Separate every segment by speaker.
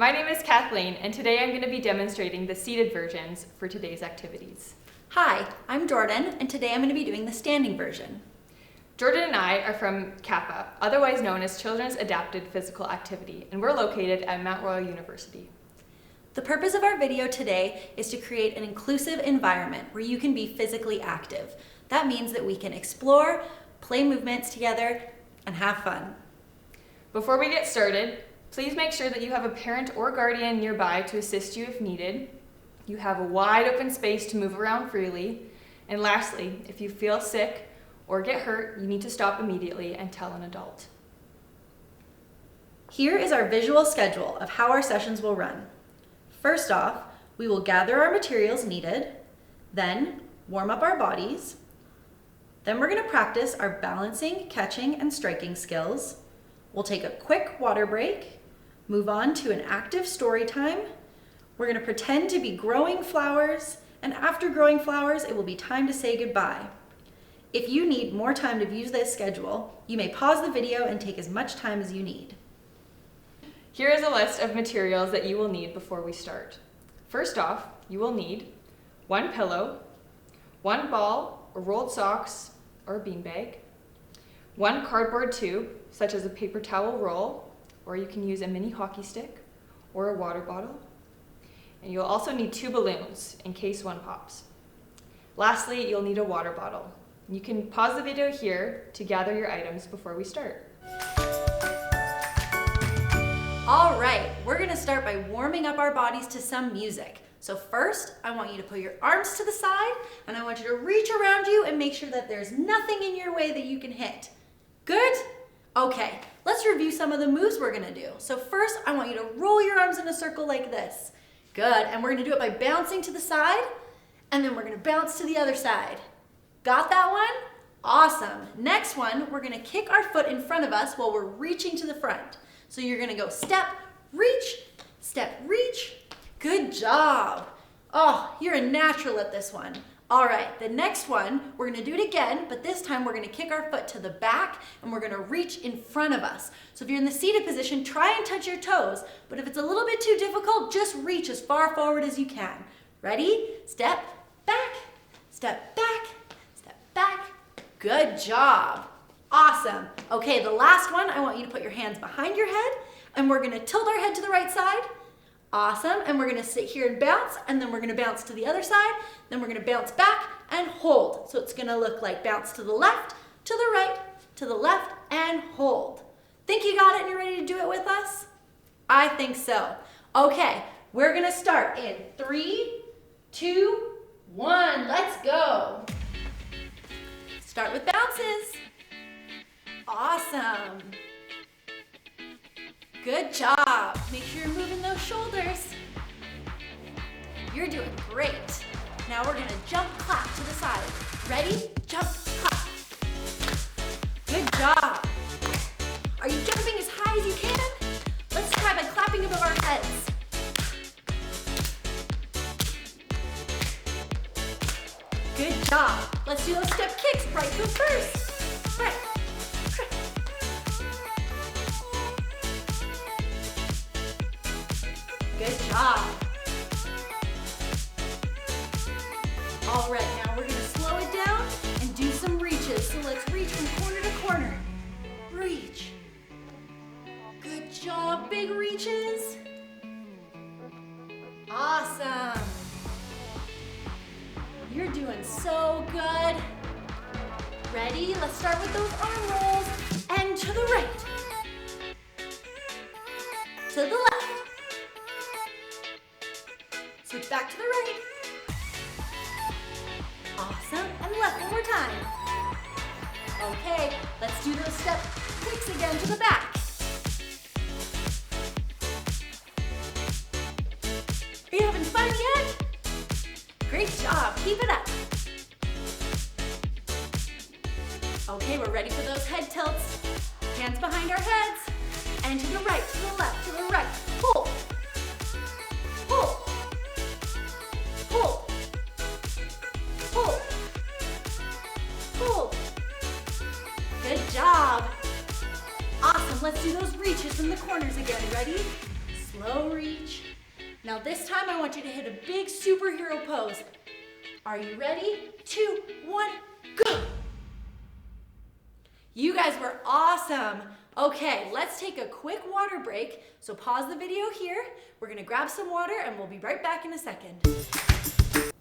Speaker 1: My name is Kathleen, and today I'm going to be demonstrating the seated versions for today's activities.
Speaker 2: Hi, I'm Jordan, and today I'm going to be doing the standing version.
Speaker 1: Jordan and I are from CAPA, otherwise known as Children's Adapted Physical Activity, and we're located at Mount Royal University.
Speaker 2: The purpose of our video today is to create an inclusive environment where you can be physically active. That means that we can explore, play movements together, and have fun. Before
Speaker 1: we get started, please make sure that you have a parent or guardian nearby to assist you if needed. You have a wide open space to move around freely. And lastly, if you feel sick or get hurt, you need to stop immediately and tell an adult.
Speaker 2: Here is our visual schedule of how our sessions will run. First off, we will gather our materials needed, then warm up our bodies. Then we're going to practice our balancing, catching, and striking skills. We'll take a quick water break, move on to an active story time. We're going to pretend to be growing flowers, and after growing flowers, it will be time to say goodbye. If you need more time to view this schedule, you may pause the video and take as much time as you need.
Speaker 1: Here is a list of materials that you will need before we start. First off, you will need one pillow, one ball or rolled socks or a beanbag, one cardboard tube, such as a paper towel roll, or you can use a mini hockey stick or a water bottle. And you'll also need 2 balloons in case one pops. Lastly, you'll need a water bottle. You can pause the video here to gather your items before we start.
Speaker 2: All right, we're gonna start by warming up our bodies to some music. So first, I want you to put your arms to the side, and I want you to reach around you and make sure that there's nothing in your way that you can hit. Good? Okay, let's review some of the moves we're gonna do. So first, I want you to roll your arms in a circle like this. Good, and we're gonna do it by bouncing to the side, and then we're gonna bounce to the other side. Got that one? Awesome. Next one, we're gonna kick our foot in front of us while we're reaching to the front. So you're gonna go step, reach. Good job. Oh, you're a natural at this one. All right, the next one, we're gonna do it again, but this time we're gonna kick our foot to the back and we're gonna reach in front of us. So if you're in the seated position, try and touch your toes, but if it's a little bit too difficult, just reach as far forward as you can. Ready? Step back, step back, step back. Good job. Awesome. Okay, the last one, I want you to put your hands behind your head and we're gonna tilt our head to the right side. Awesome, and we're gonna sit here and bounce, and then we're gonna bounce to the other side, then we're gonna bounce back and hold. So it's gonna look like bounce to the left, to the right, to the left, and hold. Think you got it and you're ready to do it with us? I think so. Okay, we're gonna start in 3, 2, 1, let's go. Start with bounces. Awesome. Good job. Make sure you're moving those shoulders. You're doing great. Now we're gonna jump, clap to the side. Ready? Jump, clap. Good job. Are you jumping as high as you can? Let's try by clapping above our heads. Good job. Let's do those step kicks. Right foot first. Right. Good job. All right, now we're gonna slow it down and do some reaches. So let's reach from corner to corner. Reach. Good job, big reaches. Awesome. You're doing so good. Ready? Let's start with those arm rolls. And to the right. To the left. Switch back to the right. Awesome, and left one more time. Okay, let's do those step kicks again to the back. Are you having fun yet? Great job, keep it up. Okay, we're ready for those head tilts. Hands behind our heads, and to the right, to the left, to the right. Pull, pull. Pull, pull, pull. Good job. Awesome, let's do those reaches from the corners again. Ready? Slow reach. Now this time I want you to hit a big superhero pose. Are you ready? 2, 1, go! You guys were awesome. Okay, let's take a quick water break. So pause the video here. We're gonna grab some water and we'll be right back in a second.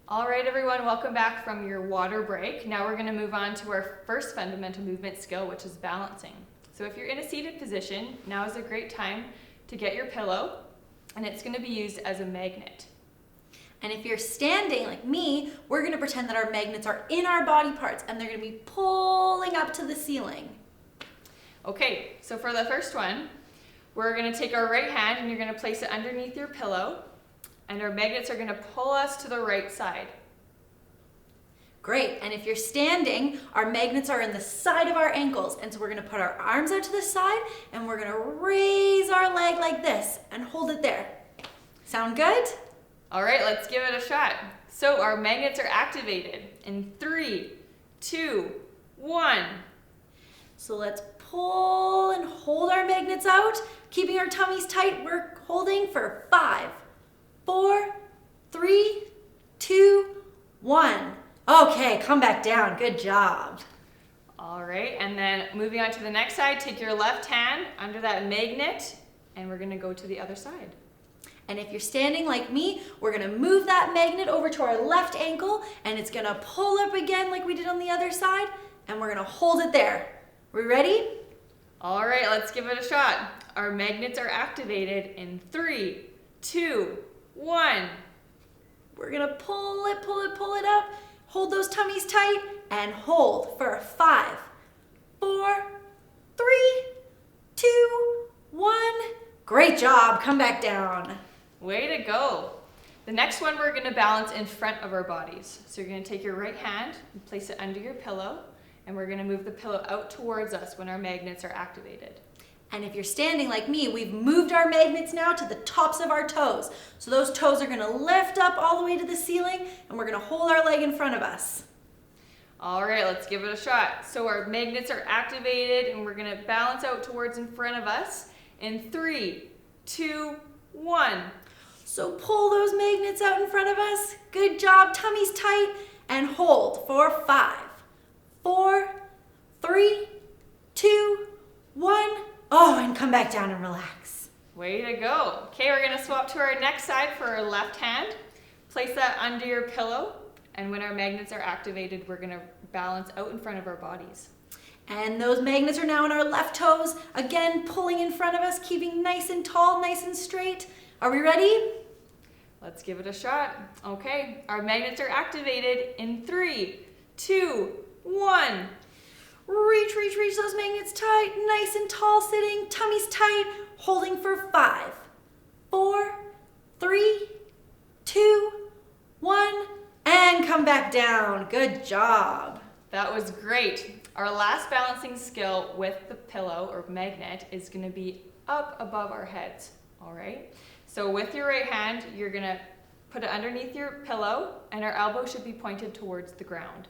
Speaker 1: All right, everyone, welcome back from your water break. Now we're gonna move on to our first fundamental movement skill, which is balancing. So if you're in a seated position, now is a great time to get your pillow, and it's gonna be used as a magnet.
Speaker 2: And if you're standing like me, we're gonna pretend that our magnets are in our body parts and they're gonna be pulling up to the ceiling.
Speaker 1: Okay, so for the first one, we're gonna take our right hand and you're gonna place it underneath your pillow, and our magnets are gonna pull us to the right side.
Speaker 2: Great, and if you're standing, our magnets are in the side of our ankles, and so we're gonna put our arms out to the side and we're gonna raise our leg like this and hold it there. Sound good?
Speaker 1: All right, let's give it a shot. So our magnets are activated in 3, 2, 1.
Speaker 2: So let's pull and hold our magnets out, keeping our tummies tight. We're holding for 5, 4, 3, 2, 1. Okay, come back down. Good job.
Speaker 1: All right, and then moving on to the next side, take your left hand under that magnet, and we're gonna go to the other side.
Speaker 2: And if you're standing like me, we're gonna move that magnet over to our left ankle, and it's gonna pull up again like we did on the other side, and we're gonna hold it there. We ready?
Speaker 1: All right, let's give it a shot. Our magnets are activated in 3, 2, 1.
Speaker 2: We're gonna pull it, pull it, pull it up. Hold those tummies tight and hold for 5, 4, 3, 2, 1. Great job, come back down.
Speaker 1: Way to go. The next one we're gonna balance in front of our bodies. So you're gonna take your right hand and place it under your pillow, and we're gonna move the pillow out towards us when our magnets are activated.
Speaker 2: And if you're standing like me, we've moved our magnets now to the tops of our toes. So those toes are gonna lift up all the way to the ceiling, and we're gonna hold our leg in front of us.
Speaker 1: All right, let's give it a shot. So our magnets are activated, and we're gonna balance out towards in front of us in 3, 2, 1.
Speaker 2: So pull those magnets out in front of us. Good job, tummies tight, and hold for 5, 4, 3, 2, 1. Oh, and come back down and relax.
Speaker 1: Way to go. Okay, we're gonna swap to our next side for our left hand. Place that under your pillow, and when our magnets are activated, we're gonna balance out in front of our bodies.
Speaker 2: And those magnets are now on our left toes, again pulling in front of us, keeping nice and tall, nice and straight. Are we ready?
Speaker 1: Let's give it a shot. Okay, our magnets are activated in 3, 2, 1.
Speaker 2: Reach, reach, reach those magnets tight, nice and tall sitting, tummies tight, holding for 5, 4, 3, 2, 1, and come back down. Good job.
Speaker 1: That was great. Our last balancing skill with the pillow or magnet is gonna be up above our heads, all right? So with your right hand, you're gonna put it underneath your pillow, and our elbow should be pointed towards the ground.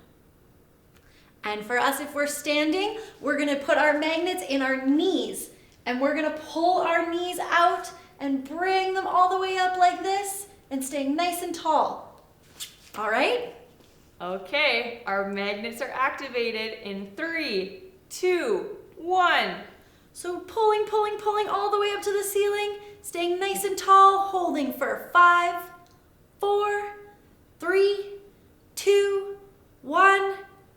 Speaker 2: And for us, if we're standing, we're gonna put our magnets in our knees, and we're gonna pull our knees out and bring them all the way up like this and stay nice and tall. All right?
Speaker 1: Okay, our magnets are activated in 3, 2, 1.
Speaker 2: So pulling, pulling, pulling all the way up to the ceiling, staying nice and tall, holding for 5, 4, 3, 2, 1.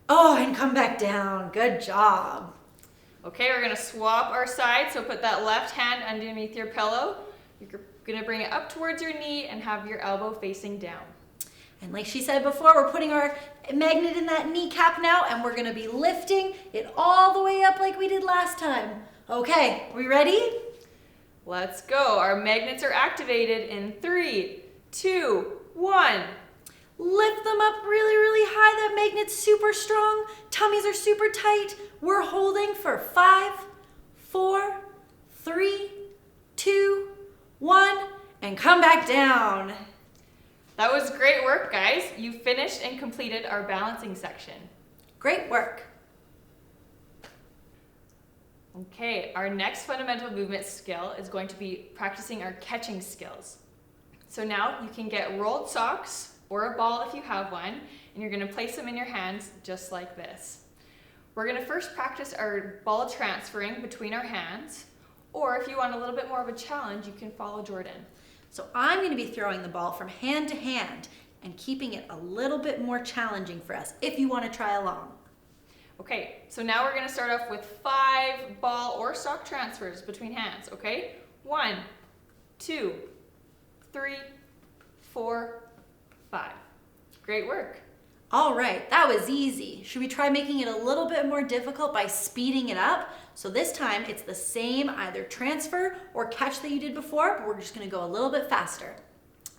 Speaker 2: Oh, and come back down. Good job.
Speaker 1: Okay, we're gonna swap our sides. So put that left hand underneath your pillow. You're gonna bring it up towards your knee and have your elbow facing down.
Speaker 2: And like she said before, we're putting our magnet in that kneecap now, and we're gonna be lifting it all the way up like we did last time. Okay, we ready?
Speaker 1: Let's go. Our magnets are activated in 3, 2, 1.
Speaker 2: Lift them up really, really high. That magnet's super strong. Tummies are super tight. We're holding for 5, 4, 3, 2, 1, and come back down.
Speaker 1: That was great work, guys. You finished and completed our balancing section.
Speaker 2: Great work.
Speaker 1: Okay, our next fundamental movement skill is going to be practicing our catching skills. So now you can get rolled socks or a ball if you have one, and you're going to place them in your hands just like this. We're going to first practice our ball transferring between our hands, or if you want a little bit more of a challenge, you can follow Jordan.
Speaker 2: So I'm going to be throwing the ball from hand to hand and keeping it a little bit more challenging for us if you want to try along.
Speaker 1: Okay, so now we're going to start off with 5 ball or sock transfers between hands, okay? 1, 2, 3, 4, 5. Great work.
Speaker 2: All right, that was easy. Should we try making it a little bit more difficult by speeding it up? So this time it's the same either transfer or catch that you did before, but we're just going to go a little bit faster.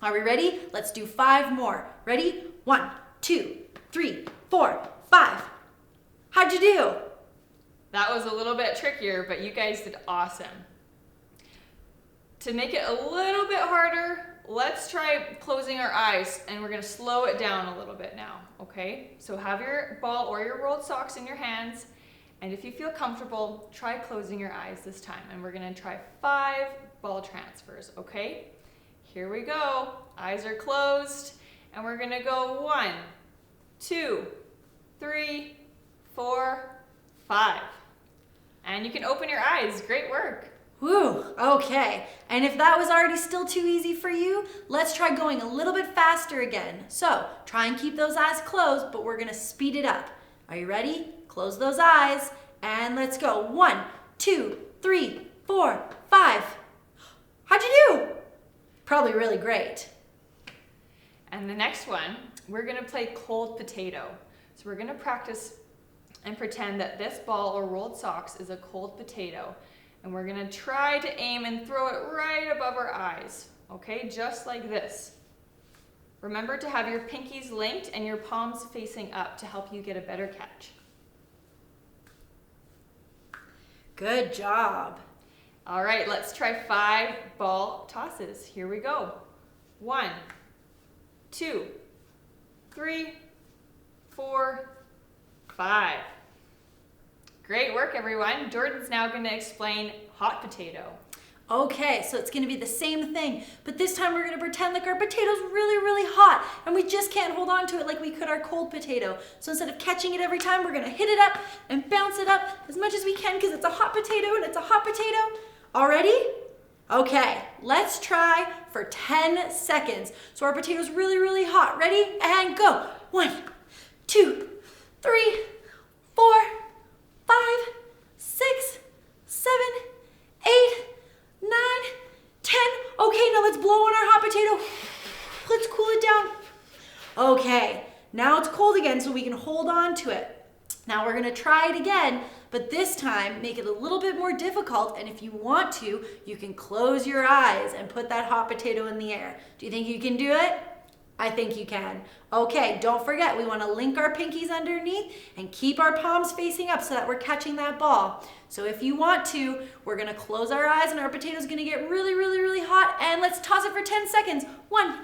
Speaker 2: Are we ready? Let's do 5 more. Ready? 1, 2, 3, 4, 5. How'd you do?
Speaker 1: That was a little bit trickier, but you guys did awesome. To make it a little bit harder, let's try closing our eyes, and we're going to slow it down a little bit now, okay? So have your ball or your rolled socks in your hands, and if you feel comfortable, try closing your eyes this time. And we're going to try 5 ball transfers, okay? Here we go. Eyes are closed, and we're going to go 1, 2, 3, 4, 5. And you can open your eyes. Great work.
Speaker 2: Whew, okay. And if that was already still too easy for you, let's try going a little bit faster again. So try and keep those eyes closed, but we're gonna speed it up. Are you ready? Close those eyes and let's go. 1, 2, 3, 4, 5. How'd you do? Probably really great.
Speaker 1: And the next one, we're gonna play cold potato. So we're gonna practice and pretend that this ball or rolled socks is a cold potato. And we're gonna try to aim and throw it right above our eyes, okay? Just like this. Remember to have your pinkies linked and your palms facing up to help you get a better catch.
Speaker 2: Good job.
Speaker 1: All right, let's try 5 ball tosses. Here we go. 1, 2, 3, 4, 5. Great work, everyone. Jordan's now going to explain hot potato.
Speaker 2: Okay, so it's going to be the same thing, but this time we're going to pretend like our potato's really, really hot, and we just can't hold on to it like we could our cold potato. So instead of catching it every time, we're going to hit it up and bounce it up as much as we can because it's a hot potato and it's a hot potato. All ready? Okay, let's try for 10 seconds. So our potato's really, really hot. Ready? And go. 1, 2, 3, 4, 5, 6, 7, 8, 9, 10. Okay, now let's blow on our hot potato. Let's cool it down. Okay, now it's cold again so we can hold on to it. Now we're gonna try it again, but this time make it a little bit more difficult, and if you want to, you can close your eyes and put that hot potato in the air. Do you think you can do it? I think you can. Okay, don't forget, we want to link our pinkies underneath and keep our palms facing up so that we're catching that ball. So if you want to, we're going to close our eyes and our potato's going to get really, really, really hot, and let's toss it for 10 seconds. 1,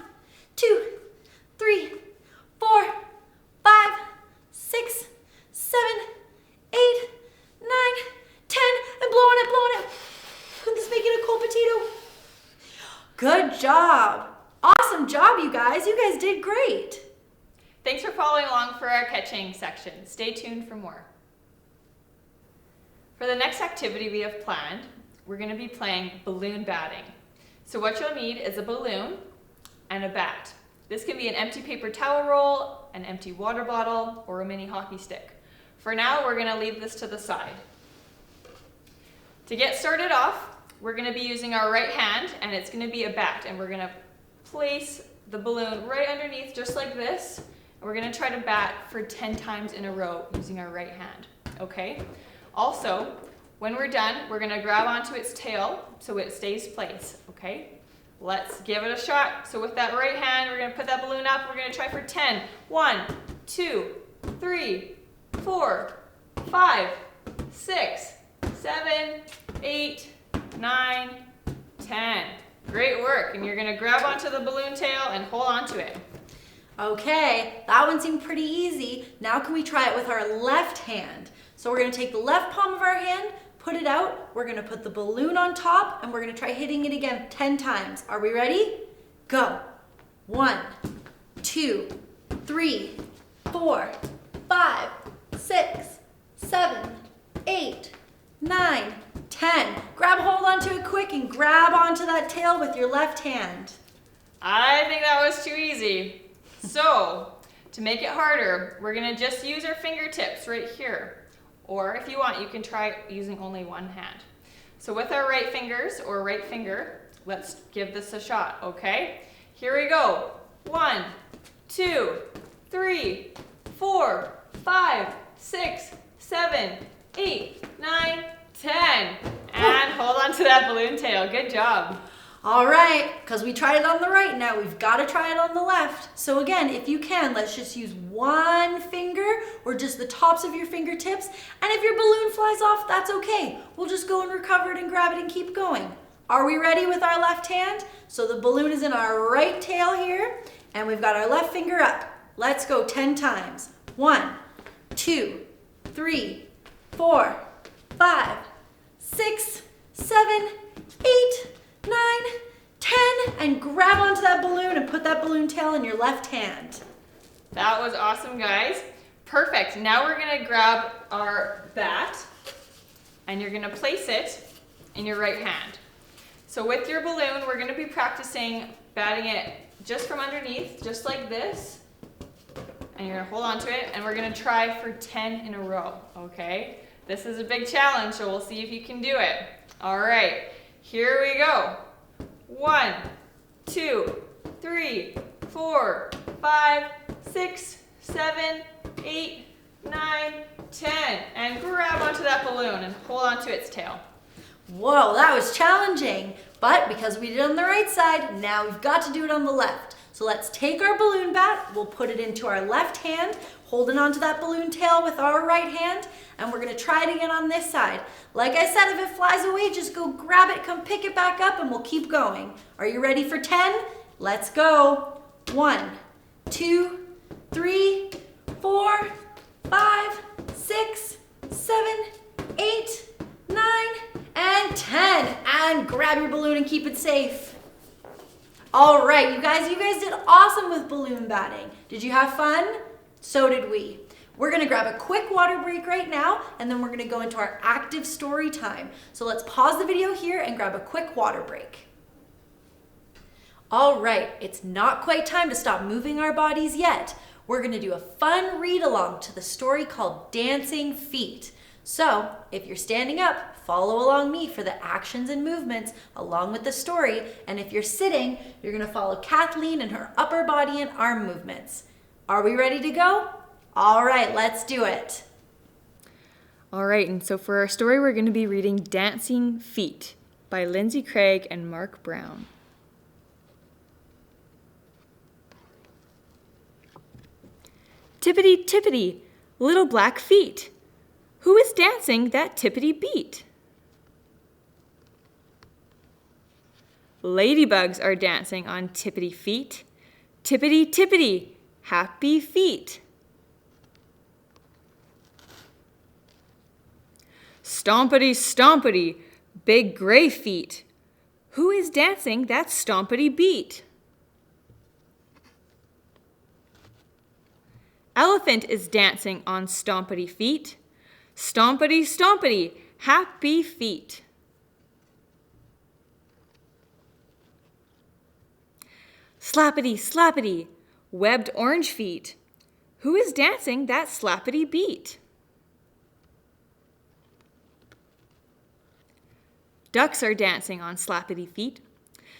Speaker 2: 2, 3, 4, 5, 6, 7, 8, 9, 10, and blow on it, blow on it. Let's make it a cold potato. Good job. Awesome job, you guys. You guys did great.
Speaker 1: Thanks for following along for our catching section. Stay tuned for more. For the next activity we have planned, we're going to be playing balloon batting. So what you'll need is a balloon and a bat. This can be an empty paper towel roll, an empty water bottle, or a mini hockey stick. For now, we're going to leave this to the side. To get started off, we're going to be using our right hand, and it's going to be a bat, and we're going to place the balloon right underneath just like this, and we're going to try to bat for 10 times in a row using our right hand, okay? Also, when we're done, we're going to grab onto its tail so it stays placed, okay? Let's give it a shot. So with that right hand, we're going to put that balloon up. We're going to try for 10. 1, 2, 3, 4, 5, 6, 7, 8, 9, 10. Great work. And you're going to grab onto the balloon tail and hold onto it.
Speaker 2: Okay, that one seemed pretty easy. Now can we try it with our left hand? So we're going to take the left palm of our hand, Put it out. We're gonna put the balloon on top and we're gonna try hitting it again 10 times. Are we ready? Go. 1, 2, 3, 4, 5, 6, 7, 8, 9, 10. Grab hold onto it quick and grab onto that tail with your left hand.
Speaker 1: I think that was too easy. So, to make it harder, we're gonna just use our fingertips right here. Or if you want, you can try using only one hand. So with our right fingers or right finger, let's give this a shot, okay? Here we go. 1, 2, 3, 4, 5, 6, 7, 8, 9, 10. And hold on to that balloon tail. Good job.
Speaker 2: All right, because we tried it on the right, now we've got to try it on the left. So again, if you can, let's just use one finger or just the tops of your fingertips. And if your balloon flies off, that's okay. We'll just go and recover it and grab it and keep going. Are we ready with our left hand? So the balloon is in our right tail here, and we've got our left finger up. Let's go 10 times. 1, 2, 3, 4, 5, 6, 7, 8, 9, 10, and grab onto that balloon and put that balloon tail in your left hand.
Speaker 1: That was awesome, guys. Perfect. Now we're gonna grab our bat and you're gonna place it in your right hand. So with your balloon, we're gonna be practicing batting it just from underneath, just like this. And you're gonna hold on to it and we're gonna try for 10 in a row, okay? This is a big challenge, so we'll see if you can do it. All right, here we go. 1, 2, 3, 4, 5, 6, 7, 8, 9, 10. And grab onto that balloon and hold onto its tail.
Speaker 2: Whoa, that was challenging. But because we did it on the right side, now we've got to do it on the left. So let's take our balloon bat, we'll put it into our left hand, holding onto that balloon tail with our right hand, and we're gonna try it again on this side. Like I said, if it flies away, just go grab it, come pick it back up, and we'll keep going. Are you ready for 10? Let's go. 1, 2, 3, 4, 5, 6, 7, 8, 9, and 10. And grab your balloon and keep it safe. All right, you guys did awesome with balloon batting. Did you have fun? So did we. We're gonna grab a quick water break right now, and then we're gonna go into our active story time. So let's pause the video here and grab a quick water break. All right, it's not quite time to stop moving our bodies yet. We're gonna do a fun read along to the story called Dancing Feet. So if you're standing up, follow along me for the actions and movements along with the story. And if you're sitting, you're gonna follow Kathleen and her upper body and arm movements. Are we ready to go? All right, let's do it.
Speaker 1: All right, and so for our story, we're going to be reading Dancing Feet by Lindsay Craig and Mark Brown. Tippity, tippity, little black feet. Who is dancing that tippity beat? Ladybugs are dancing on tippity feet. Tippity, tippity, happy feet. Stompity, stompity, big gray feet. Who is dancing that stompity beat? Elephant is dancing on stompity feet. Stompity, stompity, happy feet. Slappity, slappity, webbed orange feet. Who is dancing that slappity beat? Ducks are dancing on slappity feet.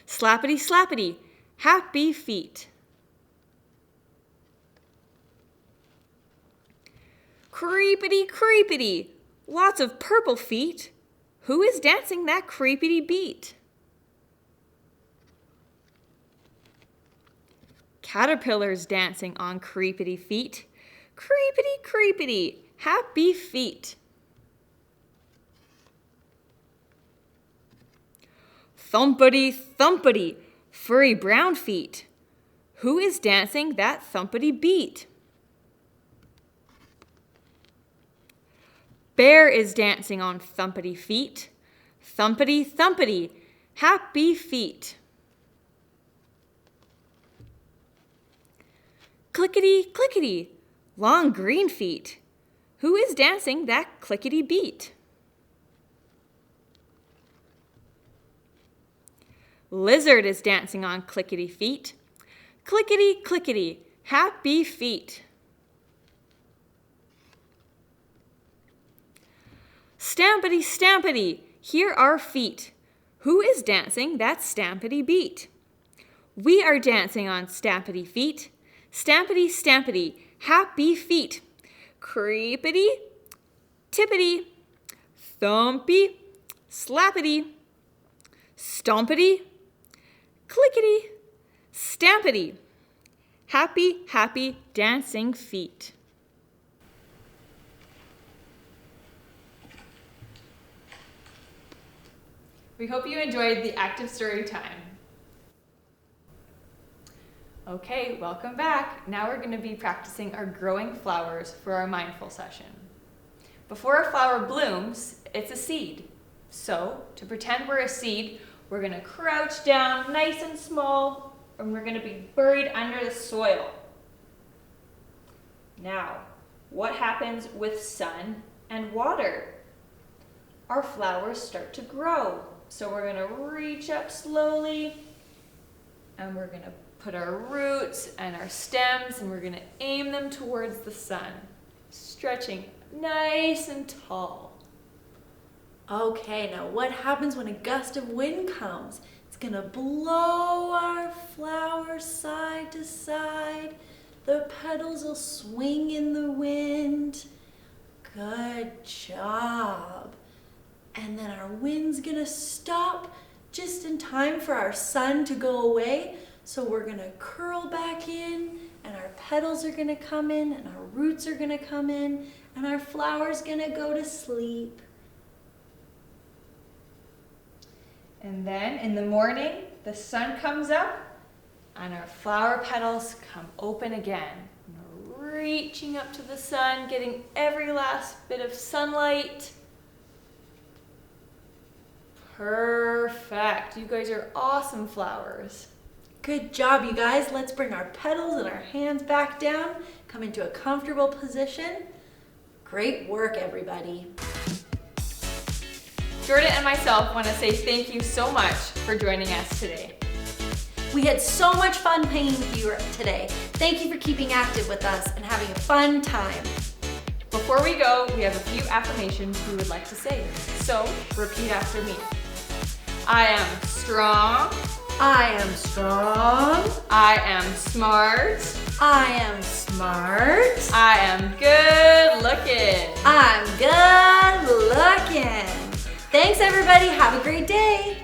Speaker 1: Slappity, slappity, happy feet. Creepity, creepity, lots of purple feet. Who is dancing that creepity beat? Caterpillars dancing on creepity feet. Creepity, creepity, happy feet. Thumpity, thumpity, furry brown feet. Who is dancing that thumpity beat? Bear is dancing on thumpity feet. Thumpity, thumpity, happy feet. Clickety, clickety, long green feet. Who is dancing that clickety beat? Lizard is dancing on clickety feet. Clickety, clickety, happy feet. Stampity, stampity, here are feet. Who is dancing that stampity beat? We are dancing on stampity feet. Stampity, stampity, happy feet. Creepity, tippity, thumpy, slappity, stompity, clickety, stampity. Happy, happy dancing feet. We hope you enjoyed the active story time. Okay, welcome back. Now we're going to be practicing our growing flowers for our mindful session. Before a flower blooms, it's a seed. So, to pretend we're a seed, we're going to crouch down nice and small, and we're going to be buried under the soil. Now, what happens with sun and water? Our flowers start to grow. So we're going to reach up slowly, and we're going to put our roots and our stems, and we're going to aim them towards the sun, stretching nice and tall.
Speaker 2: Okay, now what happens when a gust of wind comes? It's gonna blow our flowers side to side. The petals will swing in the wind. Good job. And then our wind's gonna stop just in time for our sun to go away. So we're gonna curl back in, and our petals are gonna come in, and our roots are gonna come in, and our flower's gonna go to sleep.
Speaker 1: And then in the morning, the sun comes up, and our flower petals come open again. And we're reaching up to the sun, getting every last bit of sunlight. Perfect. You guys are awesome flowers.
Speaker 2: Good job, you guys. Let's bring our petals and our hands back down, come into a comfortable position. Great work, everybody.
Speaker 1: Jordan and myself want to say thank you so much for joining us today.
Speaker 2: We had so much fun playing with you today. Thank you for keeping active with us and having a fun time.
Speaker 1: Before we go, we have a few affirmations we would like to say. So, repeat after me. I am strong.
Speaker 2: I am strong.
Speaker 1: I am smart.
Speaker 2: I am smart.
Speaker 1: I am good looking.
Speaker 2: I'm good looking. Thanks, everybody. Have a great day.